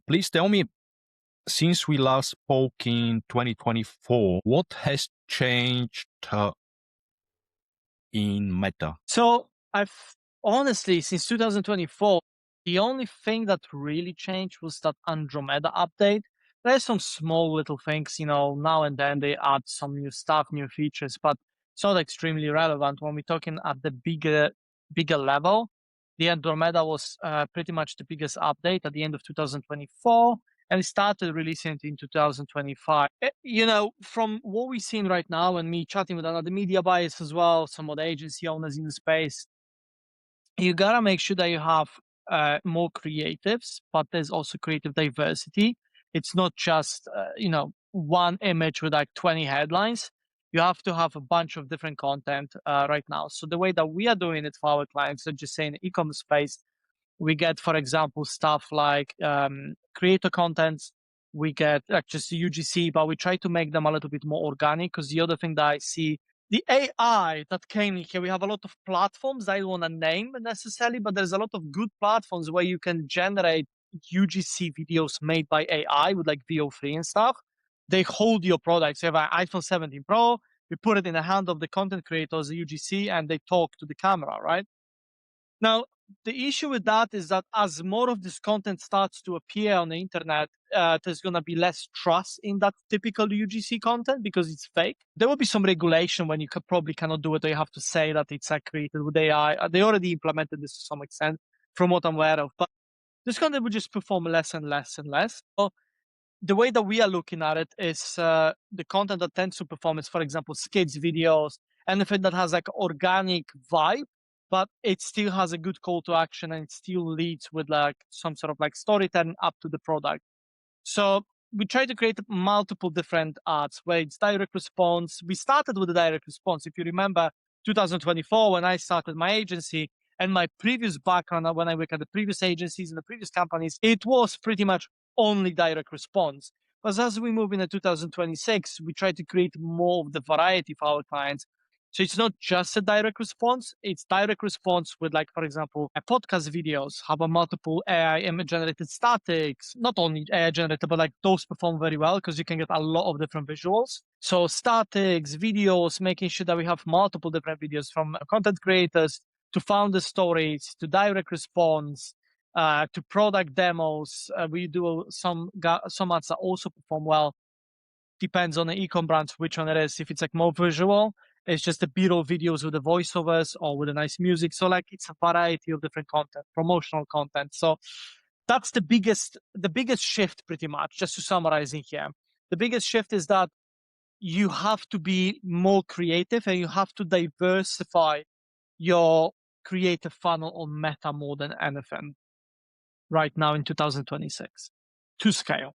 Please tell me, since we last spoke in 2024, what has changed in Meta? So I've honestly, since 2024, the only thing that really changed was that Andromeda update. There's some small little things, now and then they add some new stuff, new features, but it's not extremely relevant when we're talking at the bigger level. The Andromeda was pretty much the biggest update at the end of 2024, and it started releasing it in 2025. From what we're seeing right now, and me chatting with other media buyers as well, some other agency owners in the space, you gotta make sure that you have more creatives, but there's also creative diversity. It's not just one image with like 20 headlines. You have to have a bunch of different content right now. So the way that we are doing it for our clients, so just saying e-commerce space, we get, for example, stuff like creator contents. We get just UGC, but we try to make them a little bit more organic, because the other thing that I see, the AI that came in here, we have a lot of platforms I don't want to name necessarily, but there's a lot of good platforms where you can generate UGC videos made by AI with like VO3 and stuff. They hold your products. You have an iPhone 17 Pro, you put it in the hand of the content creators, the UGC, and they talk to the camera, right? Now, the issue with that is that as more of this content starts to appear on the internet, there's going to be less trust in that typical UGC content because it's fake. There will be some regulation when you probably cannot do it, or you have to say that it's created with AI. They already implemented this to some extent, from what I'm aware of. But this content will just perform less and less and less. So the way that we are looking at it is the content that tends to perform is, for example, skits, videos, anything that has like organic vibe, but it still has a good call to action and it still leads with like some sort of like storytelling up to the product. So we try to create multiple different ads where it's direct response. We started with the direct response. If you remember 2024, when I started my agency and my previous background, when I worked at the previous agencies and the previous companies, it was pretty much only direct response. But as we move into 2026, we try to create more of the variety for our clients. So it's not just a direct response, it's direct response with, like, for example, a podcast videos have a multiple AI image generated statics, not only AI generated, but like those perform very well because you can get a lot of different visuals. So statics, videos, making sure that we have multiple different videos from content creators to founder stories, to direct response, to product demos. We do some ads that also perform well. Depends on the e-com brand which one it is. If it's like more visual, it's just the B-roll videos with the voiceovers or with the nice music. So like it's a variety of different content, promotional content. So that's the biggest shift pretty much, just to summarize in here. The biggest shift is that you have to be more creative and you have to diversify your creative funnel on Meta more than anything right now in 2026 to scale.